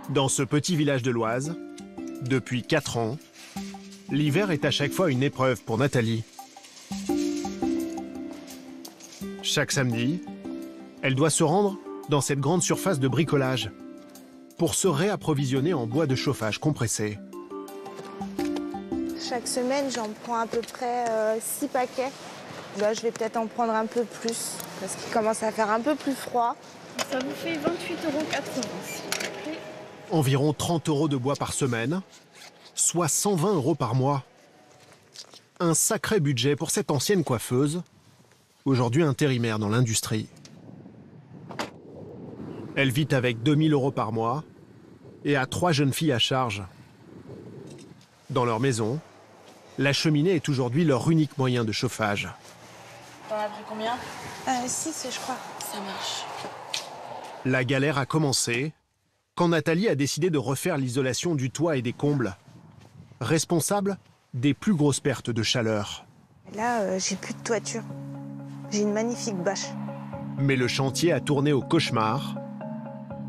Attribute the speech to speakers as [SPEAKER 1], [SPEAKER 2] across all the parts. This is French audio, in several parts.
[SPEAKER 1] Dans ce petit village de l'Oise, depuis 4 ans, l'hiver est à chaque fois une épreuve pour Nathalie. Chaque samedi, elle doit se rendre dans cette grande surface de bricolage pour se réapprovisionner en bois de chauffage compressé.
[SPEAKER 2] Chaque semaine, j'en prends à peu près 6 paquets. Là, je vais peut-être en prendre un peu plus parce qu'il commence à faire un peu plus froid.
[SPEAKER 3] Ça vous fait 28,80 €, s'il vous plaît.
[SPEAKER 1] Environ 30 € de bois par semaine, soit 120 € par mois. Un sacré budget pour cette ancienne coiffeuse, aujourd'hui intérimaire dans l'industrie. Elle vit avec 2000 € par mois et a 3 jeunes filles à charge. Dans leur maison, la cheminée est aujourd'hui leur unique moyen de chauffage.
[SPEAKER 3] T'en as pris combien?
[SPEAKER 2] 6, je crois.
[SPEAKER 3] Ça marche.
[SPEAKER 1] La galère a commencé quand Nathalie a décidé de refaire l'isolation du toit et des combles, responsable des plus grosses pertes de chaleur.
[SPEAKER 2] Là, j'ai plus de toiture. J'ai une magnifique bâche.
[SPEAKER 1] Mais le chantier a tourné au cauchemar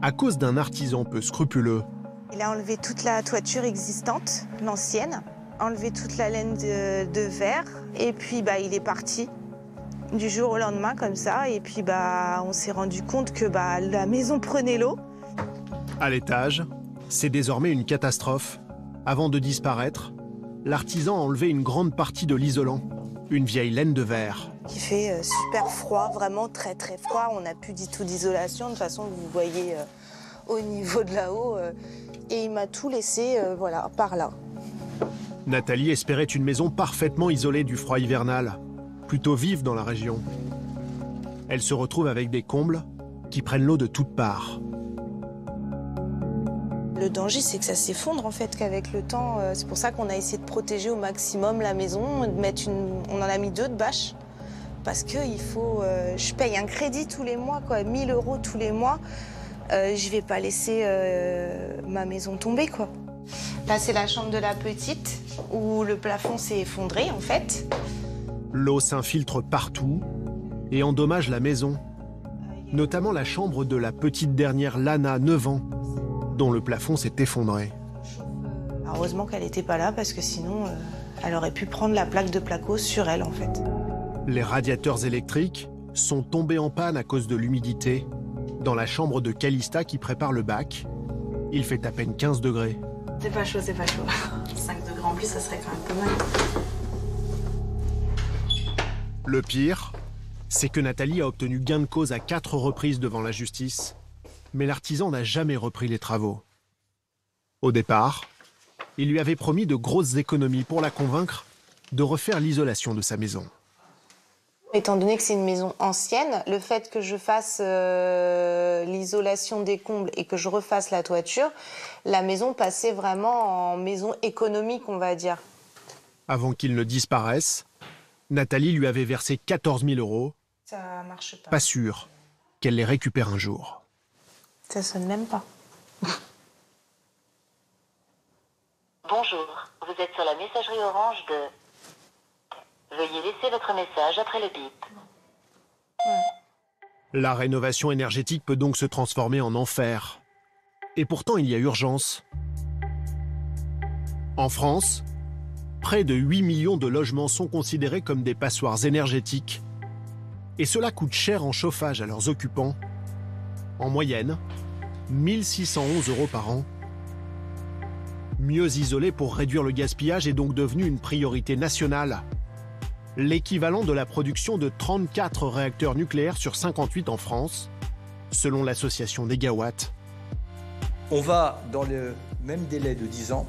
[SPEAKER 1] à cause d'un artisan peu scrupuleux.
[SPEAKER 2] Il a enlevé toute la toiture existante, l'ancienne, enlevé toute la laine de verre, et puis il est parti du jour au lendemain comme ça, et puis on s'est rendu compte que la maison prenait l'eau.
[SPEAKER 1] À l'étage, c'est désormais une catastrophe. Avant de disparaître, l'artisan a enlevé une grande partie de l'isolant, une vieille laine de verre.
[SPEAKER 2] Il fait super froid, vraiment très très froid. On n'a plus du tout d'isolation, de toute façon vous voyez au niveau de là-haut. Et il m'a tout laissé, par là.
[SPEAKER 1] Nathalie espérait une maison parfaitement isolée du froid hivernal, plutôt vive dans la région. Elle se retrouve avec des combles qui prennent l'eau de toutes parts.
[SPEAKER 2] Le danger, c'est que ça s'effondre en fait, qu'avec le temps, c'est pour ça qu'on a essayé de protéger au maximum la maison, de mettre on en a mis 2 de bâches, parce que je paye un crédit tous les mois, 1000 € tous les mois. Je vais pas laisser ma maison tomber, quoi. Là, c'est la chambre de la petite, où le plafond s'est effondré, en fait.
[SPEAKER 1] L'eau s'infiltre partout et endommage la maison, notamment la chambre de la petite dernière Lana, 9 ans, dont le plafond s'est effondré.
[SPEAKER 2] Heureusement qu'elle n'était pas là, parce que sinon, elle aurait pu prendre la plaque de placo sur elle, en fait.
[SPEAKER 1] Les radiateurs électriques sont tombés en panne à cause de l'humidité dans la chambre de Calista qui prépare le bac. Il fait à peine 15 degrés.
[SPEAKER 3] C'est pas chaud, c'est pas chaud. 5 degrés en plus, ça serait quand même pas mal.
[SPEAKER 1] Le pire, c'est que Nathalie a obtenu gain de cause à 4 reprises devant la justice, mais l'artisan n'a jamais repris les travaux. Au départ, il lui avait promis de grosses économies pour la convaincre de refaire l'isolation de sa maison.
[SPEAKER 2] Étant donné que c'est une maison ancienne, le fait que je fasse l'isolation des combles et que je refasse la toiture, la maison passait vraiment en maison économique, on va dire.
[SPEAKER 1] Avant qu'il ne disparaisse, Nathalie lui avait versé 14 000 €.
[SPEAKER 2] Ça marche pas.
[SPEAKER 1] Pas sûr qu'elle les récupère un jour.
[SPEAKER 2] Ça sonne même pas.
[SPEAKER 4] Bonjour, vous êtes sur la messagerie orange de... Veuillez laisser votre message après le bip.
[SPEAKER 1] La rénovation énergétique peut donc se transformer en enfer. Et pourtant, il y a urgence. En France, près de 8 millions de logements sont considérés comme des passoires énergétiques. Et cela coûte cher en chauffage à leurs occupants. En moyenne, 1 611 € par an. Mieux isoler pour réduire le gaspillage est donc devenu une priorité nationale. L'équivalent de la production de 34 réacteurs nucléaires sur 58 en France, selon l'association Négawatt.
[SPEAKER 5] On va, dans le même délai de 10 ans,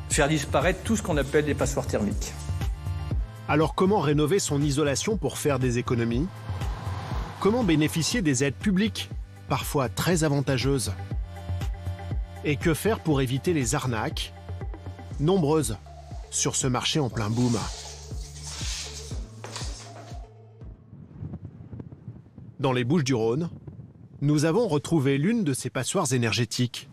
[SPEAKER 5] faire disparaître tout ce qu'on appelle les passoires thermiques.
[SPEAKER 1] Alors comment rénover son isolation pour faire des économies? Comment bénéficier des aides publiques, parfois très avantageuses? Et que faire pour éviter les arnaques, nombreuses, sur ce marché en plein boom? Dans les Bouches-du-Rhône, nous avons retrouvé l'une de ces passoires énergétiques.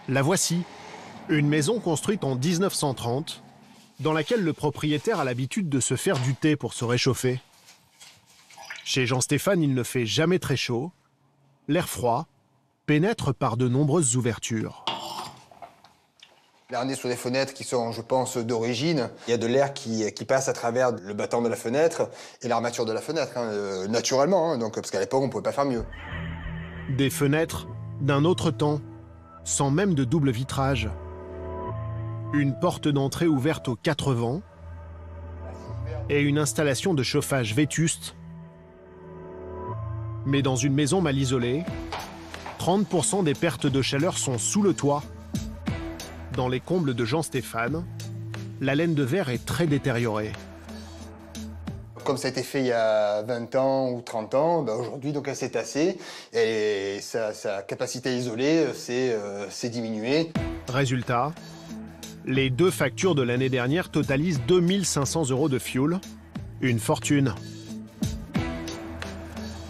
[SPEAKER 1] La voici, une maison construite en 1930, dans laquelle le propriétaire a l'habitude de se faire du thé pour se réchauffer. Chez Jean-Stéphane, il ne fait jamais très chaud, l'air froid pénètre par de nombreuses ouvertures.
[SPEAKER 6] Là, on est sur des fenêtres qui sont, je pense, d'origine. Il y a de l'air qui passe à travers le battant de la fenêtre et l'armature de la fenêtre, naturellement, donc, parce qu'à l'époque, on ne pouvait pas faire mieux.
[SPEAKER 1] Des fenêtres d'un autre temps, sans même de double vitrage. Une porte d'entrée ouverte aux 4 vents et une installation de chauffage vétuste. Mais dans une maison mal isolée, 30% des pertes de chaleur sont sous le toit. Dans les combles de Jean-Stéphane, la laine de verre est très détériorée.
[SPEAKER 6] Comme ça a été fait il y a 20 ans ou 30 ans, aujourd'hui, donc elle s'est tassée et sa capacité à isoler s'est diminuée.
[SPEAKER 1] Résultat, les 2 factures de l'année dernière totalisent 2 500 € de fioul, une fortune.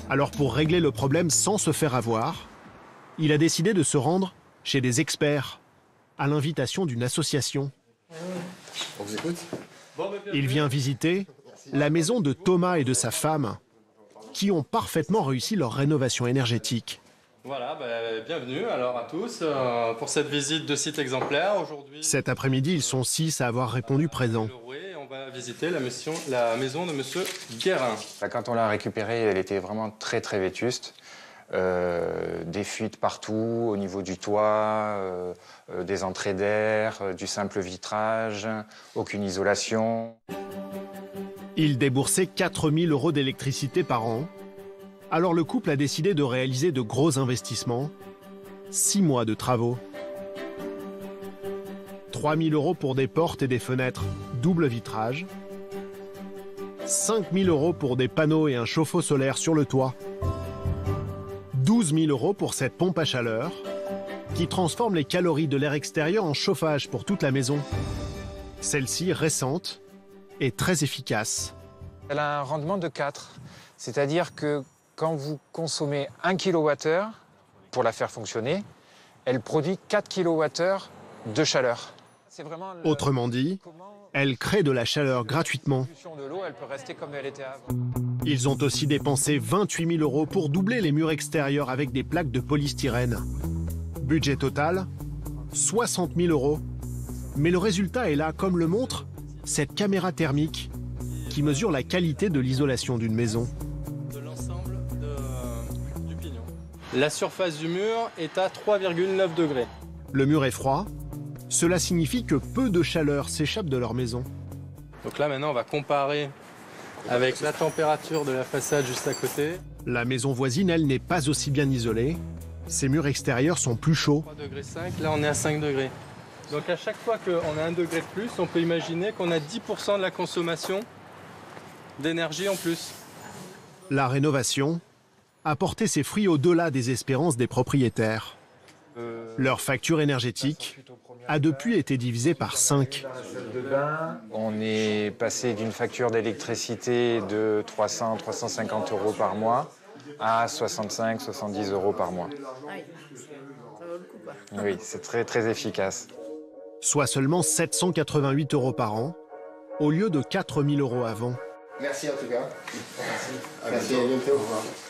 [SPEAKER 1] Alors pour régler le problème sans se faire avoir, il a décidé de se rendre chez des experts, à l'invitation d'une association.
[SPEAKER 6] On vous écoute.
[SPEAKER 1] Il vient visiter la maison de Thomas et de sa femme, qui ont parfaitement réussi leur rénovation énergétique.
[SPEAKER 7] Voilà, bienvenue alors à tous pour cette visite de site exemplaire. Aujourd'hui,
[SPEAKER 1] Cet après-midi, ils sont 6 à avoir répondu présent.
[SPEAKER 7] on va visiter la maison de Monsieur Guérin.
[SPEAKER 8] Quand on l'a récupérée, elle était vraiment très très vétuste. Des fuites partout, au niveau du toit, des entrées d'air, du simple vitrage, aucune isolation.
[SPEAKER 1] Il déboursait 4 000 € d'électricité par an. Alors le couple a décidé de réaliser de gros investissements. 6 mois de travaux. 3 000 € pour des portes et des fenêtres double vitrage. 5 000 € pour des panneaux et un chauffe-eau solaire sur le toit. 12 000 € pour cette pompe à chaleur qui transforme les calories de l'air extérieur en chauffage pour toute la maison. Celle-ci, récente, est très efficace.
[SPEAKER 8] Elle a un rendement de 4, c'est-à-dire que quand vous consommez 1 kWh pour la faire fonctionner, elle produit 4 kWh de chaleur. C'est vraiment
[SPEAKER 1] Autrement dit, elle crée de la chaleur gratuitement.
[SPEAKER 8] de l'eau, elle peut rester comme elle était avant.
[SPEAKER 1] Ils ont aussi dépensé 28 000 € pour doubler les murs extérieurs avec des plaques de polystyrène. Budget total, 60 000 €. Mais le résultat est là, comme le montre cette caméra thermique qui mesure la qualité de l'isolation d'une maison.
[SPEAKER 7] De l'ensemble du pignon. La surface du mur est à 3,9 degrés.
[SPEAKER 1] Le mur est froid, cela signifie que peu de chaleur s'échappe de leur maison.
[SPEAKER 7] Donc là maintenant on va comparer avec la température de la façade juste à côté.
[SPEAKER 1] La maison voisine, elle, n'est pas aussi bien isolée. Ses murs extérieurs sont plus chauds.
[SPEAKER 7] 3,5 degrés, là on est à 5 degrés. Donc à chaque fois qu'on a 1 degré de plus, on peut imaginer qu'on a 10% de la consommation d'énergie en plus.
[SPEAKER 1] La rénovation a porté ses fruits au-delà des espérances des propriétaires. Leur facture énergétique a depuis été divisée par 5.
[SPEAKER 8] On est passé d'une facture d'électricité de 300-350 € par mois à 65-70 € par mois. Oui, c'est très très efficace.
[SPEAKER 1] Soit seulement 788 € par an, au lieu de 4 000 € avant.
[SPEAKER 6] Merci en tout cas. Merci, à bientôt.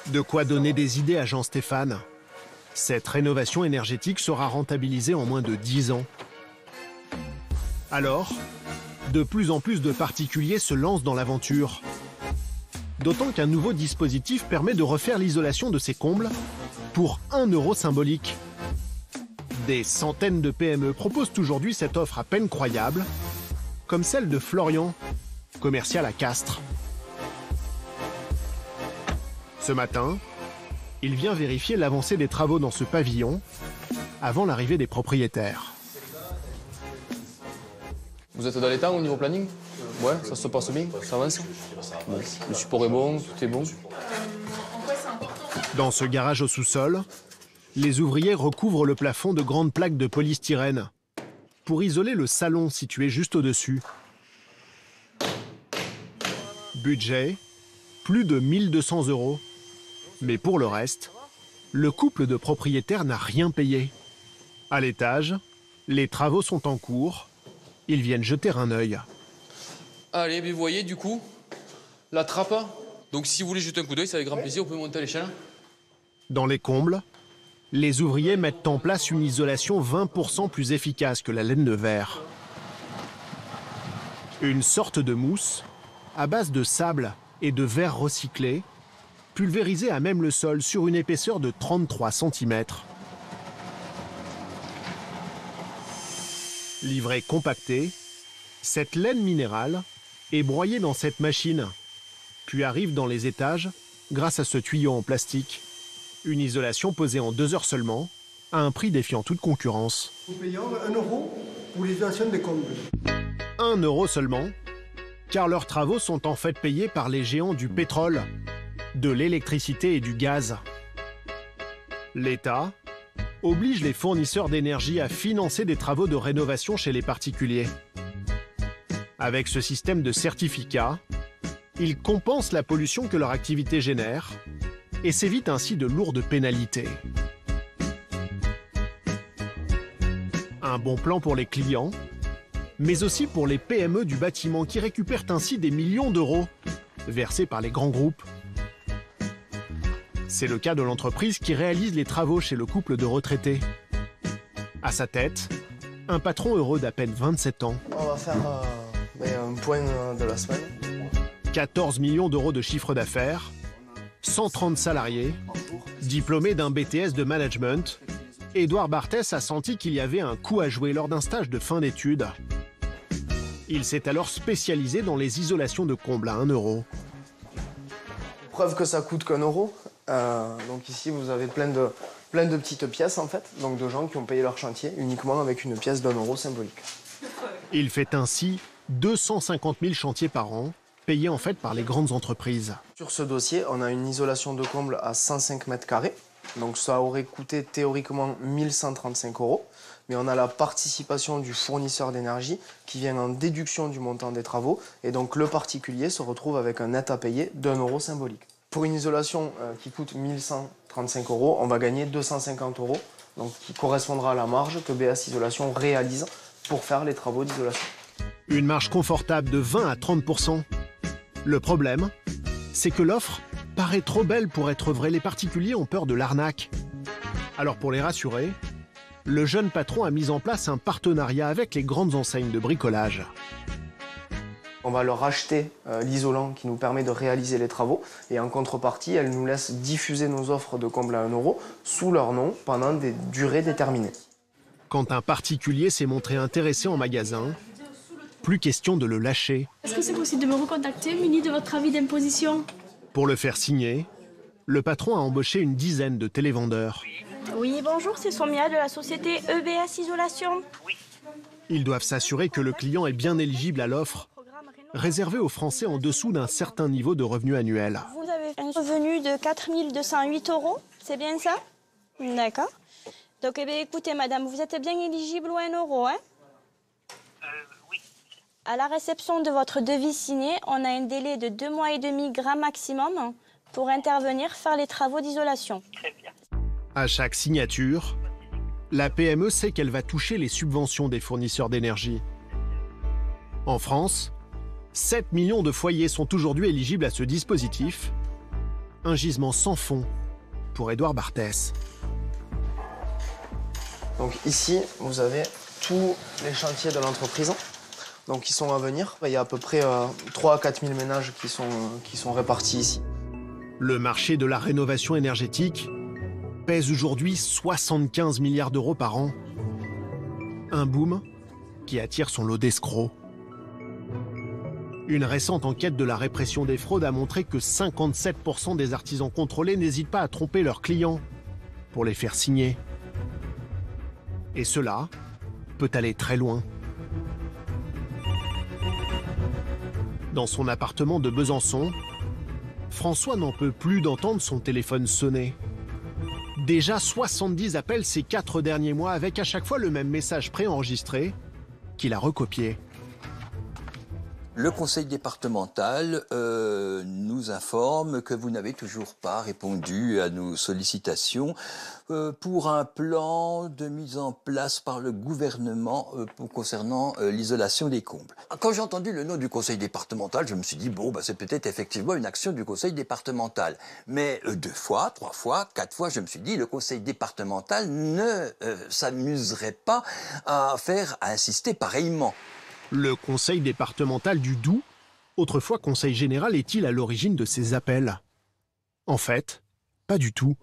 [SPEAKER 1] De quoi donner des idées à Jean-Stéphane. Cette rénovation énergétique sera rentabilisée en moins de 10 ans. Alors, de plus en plus de particuliers se lancent dans l'aventure. D'autant qu'un nouveau dispositif permet de refaire l'isolation de ces combles pour 1 € symbolique. Des centaines de PME proposent aujourd'hui cette offre à peine croyable, comme celle de Florian, commercial à Castres. Ce matin, il vient vérifier l'avancée des travaux dans ce pavillon avant l'arrivée des propriétaires.
[SPEAKER 9] Vous êtes dans les temps au niveau planning? Ouais, ça se passe bien, ça avance. Bon, le support est bon, tout est bon.
[SPEAKER 1] Dans ce garage au sous-sol, les ouvriers recouvrent le plafond de grandes plaques de polystyrène pour isoler le salon situé juste au-dessus. Budget, plus de 1 200 €. Mais pour le reste, le couple de propriétaires n'a rien payé. À l'étage, les travaux sont en cours. Ils viennent jeter un œil.
[SPEAKER 9] Allez, mais vous voyez, du coup, la trappe. Donc si vous voulez jeter un coup d'œil, c'est avec grand plaisir, vous pouvez monter à l'échelle.
[SPEAKER 1] Dans les combles, les ouvriers mettent en place une isolation 20% plus efficace que la laine de verre. Une sorte de mousse à base de sable et de verre recyclé, pulvérisée à même le sol sur une épaisseur de 33 cm. Livrée compactée, cette laine minérale est broyée dans cette machine, puis arrive dans les étages grâce à ce tuyau en plastique. Une isolation posée en 2 heures seulement, à un prix défiant toute concurrence.
[SPEAKER 10] Nous payons 1 euro pour l'isolation des combles.
[SPEAKER 1] 1 euro seulement, car leurs travaux sont en fait payés par les géants du pétrole, de l'électricité et du gaz. L'État oblige les fournisseurs d'énergie à financer des travaux de rénovation chez les particuliers. Avec ce système de certificats, ils compensent la pollution que leur activité génère et s'évitent ainsi de lourdes pénalités. Un bon plan pour les clients, mais aussi pour les PME du bâtiment qui récupèrent ainsi des millions d'euros versés par les grands groupes. C'est le cas de l'entreprise qui réalise les travaux chez le couple de retraités. À sa tête, un patron heureux d'à peine 27 ans.
[SPEAKER 11] On va faire un point de la semaine.
[SPEAKER 1] 14 millions d'euros de chiffre d'affaires, 130 salariés, diplômé d'un BTS de management, Édouard Barthès a senti qu'il y avait un coup à jouer lors d'un stage de fin d'études. Il s'est alors spécialisé dans les isolations de combles à 1 euro.
[SPEAKER 11] Preuve que ça coûte qu'1 euro. Donc ici, vous avez plein de petites pièces, en fait, donc de gens qui ont payé leur chantier uniquement avec une pièce d'1 euro symbolique.
[SPEAKER 1] Il fait ainsi 250 000 chantiers par an, payés en fait par les grandes entreprises.
[SPEAKER 11] Sur ce dossier, on a une isolation de comble à 105 mètres carrés. Donc ça aurait coûté théoriquement 1 135 euros. Mais on a la participation du fournisseur d'énergie qui vient en déduction du montant des travaux. Et donc le particulier se retrouve avec un net à payer d'1 euro symbolique. Pour une isolation qui coûte 1 135 euros, on va gagner 250 euros, donc qui correspondra à la marge que BS Isolation réalise pour faire les travaux d'isolation.
[SPEAKER 1] Une marge confortable de 20 à 30%. Le problème, c'est que l'offre paraît trop belle pour être vraie. Les particuliers ont peur de l'arnaque. Alors pour les rassurer, le jeune patron a mis en place un partenariat avec les grandes enseignes de bricolage.
[SPEAKER 11] On va leur acheter l'isolant qui nous permet de réaliser les travaux et en contrepartie, elles nous laissent diffuser nos offres de comble à 1 euro sous leur nom pendant des durées déterminées.
[SPEAKER 1] Quand un particulier s'est montré intéressé en magasin, plus question de le lâcher.
[SPEAKER 12] Est-ce que c'est possible de me recontacter muni de votre avis d'imposition?
[SPEAKER 1] Pour le faire signer, le patron a embauché une dizaine de télévendeurs.
[SPEAKER 12] Oui, bonjour, c'est Somia de la société EBS Isolation.
[SPEAKER 1] Ils doivent s'assurer que le client est bien éligible à l'offre, réservée aux Français en dessous d'un certain niveau de revenu annuel.
[SPEAKER 12] Vous avez un revenu de 4 208 euros, c'est bien ça? D'accord. Donc, eh bien, écoutez, madame, vous êtes bien éligible au 1 euro, hein?
[SPEAKER 4] Oui.
[SPEAKER 12] À la réception de votre devis signé, on a un délai de 2 mois et demi grand maximum pour intervenir faire les travaux d'isolation.
[SPEAKER 4] Très bien.
[SPEAKER 1] À chaque signature, la PME sait qu'elle va toucher les subventions des fournisseurs d'énergie. En France, 7 millions de foyers sont aujourd'hui éligibles à ce dispositif. Un gisement sans fond pour Édouard Barthès.
[SPEAKER 11] Donc ici, vous avez tous les chantiers de l'entreprise donc qui sont à venir. Il y a à peu près 3 à 4 000 ménages qui sont répartis ici.
[SPEAKER 1] Le marché de la rénovation énergétique pèse aujourd'hui 75 milliards d'euros par an. Un boom qui attire son lot d'escrocs. Une récente enquête de la répression des fraudes a montré que 57% des artisans contrôlés n'hésitent pas à tromper leurs clients pour les faire signer. Et cela peut aller très loin. Dans son appartement de Besançon, François n'en peut plus d'entendre son téléphone sonner. Déjà 70 appels ces 4 derniers mois avec à chaque fois le même message préenregistré qu'il a recopié.
[SPEAKER 5] Le conseil départemental nous informe que vous n'avez toujours pas répondu à nos sollicitations pour un plan de mise en place par le gouvernement concernant l'isolation des combles. Quand j'ai entendu le nom du conseil départemental, je me suis dit, bon, bah, c'est peut-être effectivement une action du conseil départemental. Mais 2 fois, 3 fois, 4 fois, je me suis dit, le conseil départemental ne s'amuserait pas à insister pareillement.
[SPEAKER 1] Le conseil départemental du Doubs, autrefois conseil général, est-il à l'origine de ces appels? En fait, pas du tout.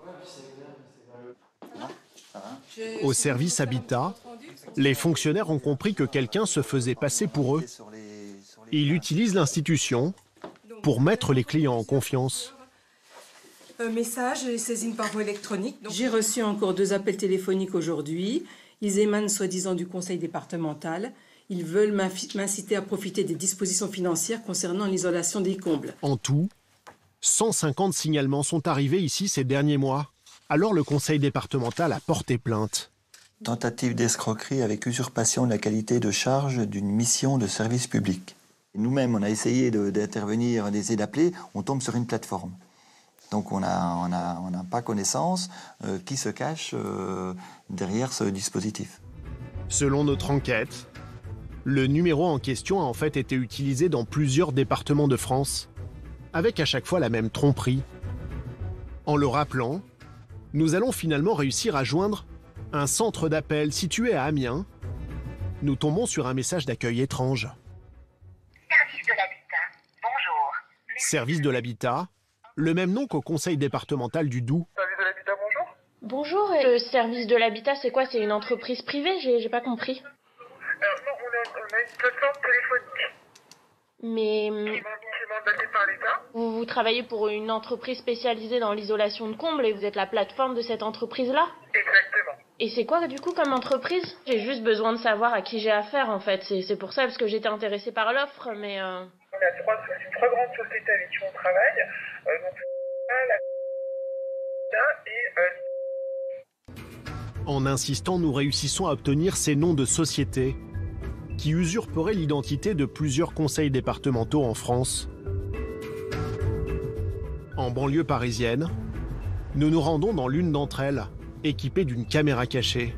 [SPEAKER 1] Au service Habitat, les fonctionnaires ont compris que quelqu'un se faisait passer pour eux. Il utilise l'institution pour mettre les clients en confiance.
[SPEAKER 13] Un message et saisine par voie électronique. J'ai reçu encore 2 appels téléphoniques aujourd'hui. Ils émanent soi-disant du conseil départemental. Ils veulent m'inciter à profiter des dispositions financières concernant l'isolation des combles.
[SPEAKER 1] En tout, 150 signalements sont arrivés ici ces derniers mois. Alors le conseil départemental a porté plainte.
[SPEAKER 14] Tentative d'escroquerie avec usurpation de la qualité de charge d'une mission de service public. Nous-mêmes, on a essayé d'intervenir, d'essayer d'appeler, on tombe sur une plateforme. Donc on n'a pas connaissance qui se cache derrière ce dispositif.
[SPEAKER 1] Selon notre enquête, le numéro en question a en fait été utilisé dans plusieurs départements de France, avec à chaque fois la même tromperie. En le rappelant, nous allons finalement réussir à joindre un centre d'appel situé à Amiens. Nous tombons sur un message d'accueil étrange.
[SPEAKER 4] Service de l'habitat, bonjour.
[SPEAKER 1] Service de l'habitat, le même nom qu'au conseil départemental du Doubs.
[SPEAKER 15] Service de l'habitat, bonjour.
[SPEAKER 16] Bonjour, et le service de l'habitat, c'est quoi? C'est une entreprise privée? J'ai pas compris.
[SPEAKER 15] Non, on a une plateforme téléphonique.
[SPEAKER 16] Mais
[SPEAKER 15] qui est mandatée par l'État.
[SPEAKER 16] vous travaillez pour une entreprise spécialisée dans l'isolation de combles et vous êtes la plateforme de cette entreprise-là?
[SPEAKER 15] Exactement.
[SPEAKER 16] Et c'est quoi du coup comme entreprise? J'ai juste besoin de savoir à qui j'ai affaire en fait. C'est pour ça, parce que j'étais intéressée par l'offre, mais...
[SPEAKER 15] On a 3 grandes sociétés avec qui on travaille.
[SPEAKER 1] En insistant, nous réussissons à obtenir ces noms de sociétés qui usurperaient l'identité de plusieurs conseils départementaux en France. En banlieue parisienne, nous nous rendons dans l'une d'entre elles, équipée d'une caméra cachée.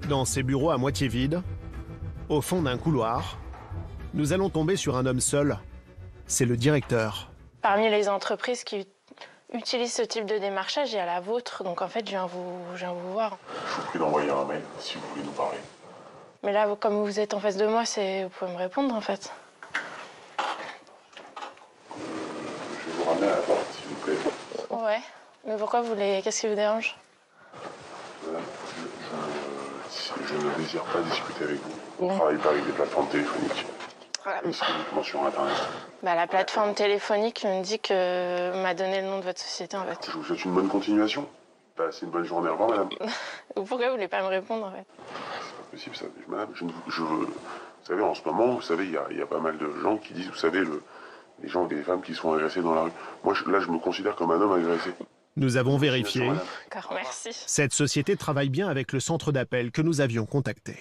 [SPEAKER 1] Dans ces bureaux à moitié vides, au fond d'un couloir, nous allons tomber sur un homme seul. C'est le directeur.
[SPEAKER 16] Parmi les entreprises qui utilisent ce type de démarchage, il y a la vôtre, donc en fait je viens vous voir.
[SPEAKER 17] Je vous prie d'envoyer un mail si vous voulez nous parler.
[SPEAKER 16] Mais là, comme vous êtes en face de moi, vous pouvez me répondre en fait.
[SPEAKER 17] Je vais vous ramener à la porte, s'il vous plaît.
[SPEAKER 16] Ouais, mais pourquoi qu'est-ce qui vous dérange?
[SPEAKER 17] Je ne désire pas discuter avec vous. On ne travaille pas avec des plateformes téléphoniques.
[SPEAKER 16] Voilà.
[SPEAKER 17] C'est uniquement sur Internet.
[SPEAKER 16] La plateforme téléphonique me dit que m'a donné le nom de votre société en fait.
[SPEAKER 17] Je vous souhaite une bonne continuation. Passez une bonne journée. Au revoir, madame.
[SPEAKER 16] Pourquoi vous voulez pas me répondre en fait?
[SPEAKER 17] C'est pas possible, ça. Madame, vous savez, en ce moment, vous savez, il y a pas mal de gens qui disent, vous savez, les gens, les femmes qui sont agressées dans la rue. Moi, là, je me considère comme un homme agressé.
[SPEAKER 1] Nous avons vérifié.
[SPEAKER 16] D'accord, merci.
[SPEAKER 1] Cette société travaille bien avec le centre d'appel que nous avions contacté.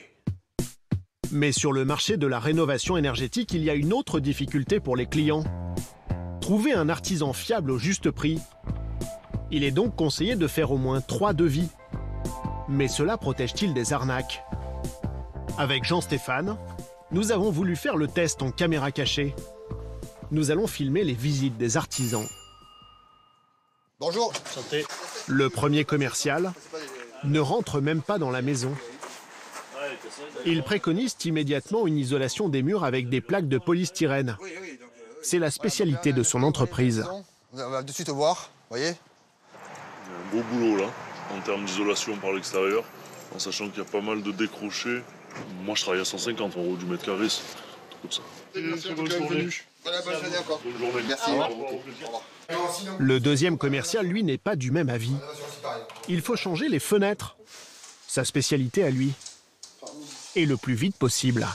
[SPEAKER 1] Mais sur le marché de la rénovation énergétique, il y a une autre difficulté pour les clients. Trouver un artisan fiable au juste prix. Il est donc conseillé de faire au moins 3 devis. Mais cela protège-t-il des arnaques? Avec Jean-Stéphane, nous avons voulu faire le test en caméra cachée. Nous allons filmer les visites des artisans.
[SPEAKER 6] Bonjour.
[SPEAKER 1] Santé. Le premier commercial ne rentre même pas dans la maison. Il préconise immédiatement une isolation des murs avec des plaques de polystyrène. C'est la spécialité de son entreprise.
[SPEAKER 6] On va de suite voir, vous voyez.
[SPEAKER 17] Il y a un beau boulot là, en termes d'isolation par l'extérieur, en sachant qu'il y a pas mal de décrochés. Moi je travaille à 150 € du mètre carré, c'est comme ça.
[SPEAKER 6] Bonne journée. Bonne journée encore.
[SPEAKER 17] Bonne journée.
[SPEAKER 6] Merci.
[SPEAKER 17] Au revoir.
[SPEAKER 1] Le deuxième commercial, lui, n'est pas du même avis. Il faut changer les fenêtres. Sa spécialité à lui. Et le plus vite possible.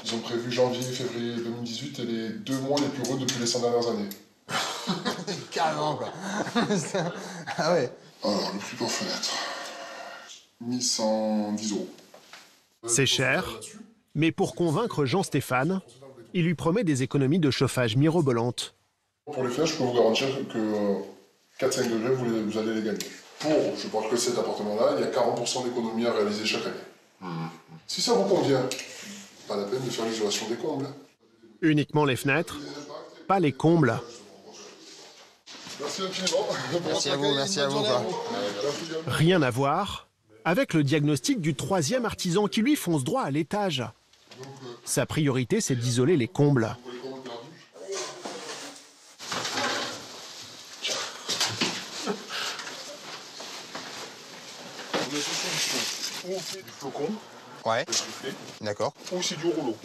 [SPEAKER 17] Ils ont prévu janvier et février 2018 et les 2 mois les plus heureux depuis les 100 dernières années.
[SPEAKER 6] Carrément, quoi. Ah ouais.
[SPEAKER 17] Alors, le prix par fenêtre. 1110 €.
[SPEAKER 1] C'est cher, mais pour convaincre Jean-Stéphane, il lui promet des économies de chauffage mirobolantes.
[SPEAKER 18] Pour les fenêtres, je peux vous garantir que 4-5 degrés, vous allez les gagner. Pour, je parle que de cet appartement-là, il y a 40% d'économies à réaliser chaque année. Si ça vous convient, pas la peine de faire l'isolation des combles.
[SPEAKER 1] Uniquement les fenêtres, pas les combles.
[SPEAKER 18] Merci infiniment.
[SPEAKER 6] Merci à vous, merci à vous.
[SPEAKER 1] Rien à voir avec le diagnostic du troisième artisan qui lui fonce droit à l'étage. Sa priorité, c'est d'isoler les combles.
[SPEAKER 18] Ou on fait du flocon,
[SPEAKER 6] ouais, d'accord,
[SPEAKER 18] ou c'est du rouleau.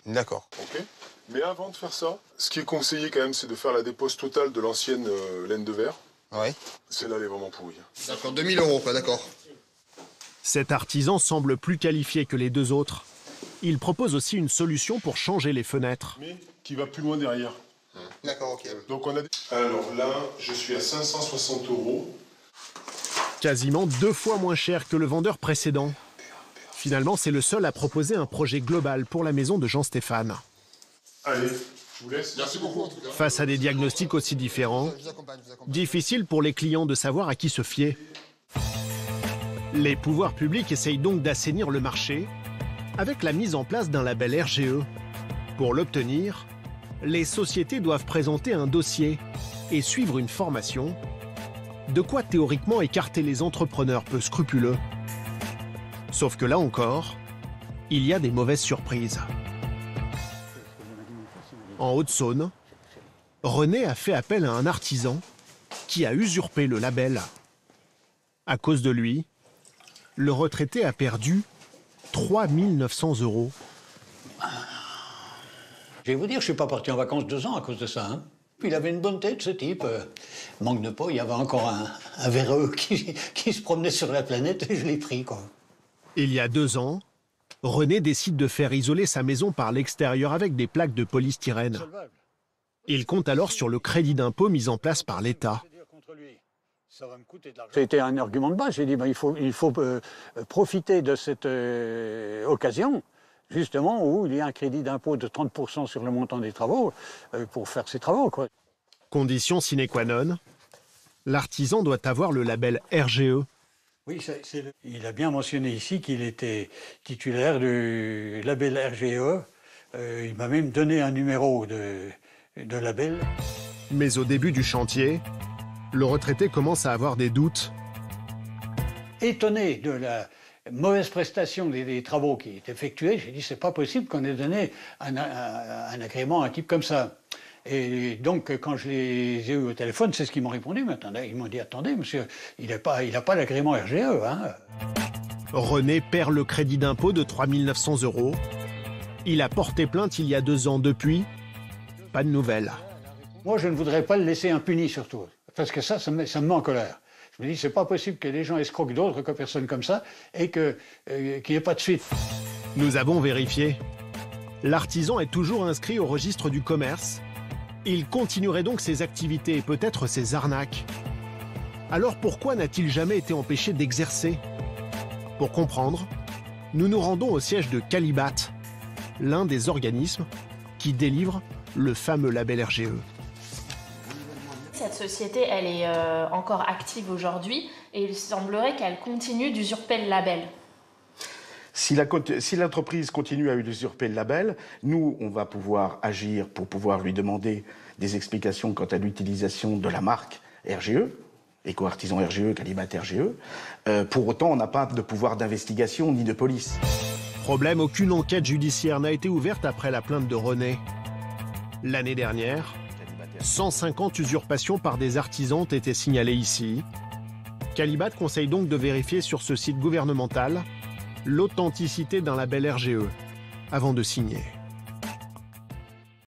[SPEAKER 6] D'accord.
[SPEAKER 18] Ok. Mais avant de faire ça, ce qui est conseillé quand même, c'est de faire la dépose totale de l'ancienne laine de verre.
[SPEAKER 6] Ouais.
[SPEAKER 18] Celle-là, elle est vraiment pourrie.
[SPEAKER 6] D'accord, 2000 €, quoi, d'accord.
[SPEAKER 1] Cet artisan semble plus qualifié que les deux autres. Il propose aussi une solution pour changer les fenêtres.
[SPEAKER 18] Mais qui va plus loin derrière.
[SPEAKER 6] D'accord, ok.
[SPEAKER 18] Donc on a... Alors là, je suis à 560 €.
[SPEAKER 1] Quasiment 2 fois moins cher que le vendeur précédent. Finalement, c'est le seul à proposer un projet global pour la maison de Jean-Stéphane.
[SPEAKER 18] Allez, je vous laisse. Merci beaucoup en tout cas.
[SPEAKER 1] Face à des diagnostics aussi différents, difficile pour les clients de savoir à qui se fier. Les pouvoirs publics essayent donc d'assainir le marché avec la mise en place d'un label RGE. Pour l'obtenir, les sociétés doivent présenter un dossier et suivre une formation. De quoi théoriquement écarter les entrepreneurs peu scrupuleux. Sauf que là encore, il y a des mauvaises surprises. En Haute-Saône, René a fait appel à un artisan qui a usurpé le label. À cause de lui, le retraité a perdu 3 900 €.
[SPEAKER 19] Je vais vous dire, je ne suis pas parti en vacances 2 ans à cause de ça. Hein. Puis il avait une bonne tête, ce type. Manque de peau, il y avait encore un véreux qui se promenait sur la planète et je l'ai pris, quoi.
[SPEAKER 1] Il y a 2 ans, René décide de faire isoler sa maison par l'extérieur avec des plaques de polystyrène. Il compte alors sur le crédit d'impôt mis en place par l'État.
[SPEAKER 19] C'était un argument de base. J'ai dit, il faut profiter de cette occasion, justement, où il y a un crédit d'impôt de 30% sur le montant des travaux, pour faire ces travaux, quoi.
[SPEAKER 1] Condition sine qua non, l'artisan doit avoir le label RGE.
[SPEAKER 19] Oui, il a bien mentionné ici qu'il était titulaire du label RGE. Il m'a même donné un numéro de label.
[SPEAKER 1] Mais au début du chantier, le retraité commence à avoir des doutes.
[SPEAKER 19] Étonné de la mauvaise prestation des travaux qui est effectués, j'ai dit c'est pas possible qu'on ait donné un agrément à un type comme ça. Et donc quand je les ai eu au téléphone, c'est ce qu'ils m'ont répondu. Mais attendez, ils m'ont dit attendez monsieur, il n'a pas l'agrément RGE. Hein.
[SPEAKER 1] René perd le crédit d'impôt de 3 900 €. Il a porté plainte il y a 2 ans. Depuis, pas de nouvelles.
[SPEAKER 19] Moi je ne voudrais pas le laisser impuni surtout, parce que ça me met en colère. Je me dis, c'est pas possible que les gens escroquent d'autres que personne comme ça et qu'il n'y ait pas de suite.
[SPEAKER 1] Nous avons vérifié. L'artisan est toujours inscrit au registre du commerce. Il continuerait donc ses activités et peut-être ses arnaques. Alors pourquoi n'a-t-il jamais été empêché d'exercer? Pour comprendre, nous nous rendons au siège de Calibat, l'un des organismes qui délivre le fameux label RGE.
[SPEAKER 16] Cette société, elle est encore active aujourd'hui et il semblerait qu'elle continue d'usurper le label.
[SPEAKER 20] Si l'entreprise continue à usurper le label, nous, on va pouvoir agir pour pouvoir lui demander des explications quant à l'utilisation de la marque RGE, Éco-Artisan RGE, Calibat RGE. Pour autant, on n'a pas de pouvoir d'investigation ni de police.
[SPEAKER 1] Problème, aucune enquête judiciaire n'a été ouverte après la plainte de René. L'année dernière, 150 usurpations par des artisans ont été signalées ici. Calibat conseille donc de vérifier sur ce site gouvernemental l'authenticité d'un label RGE avant de signer.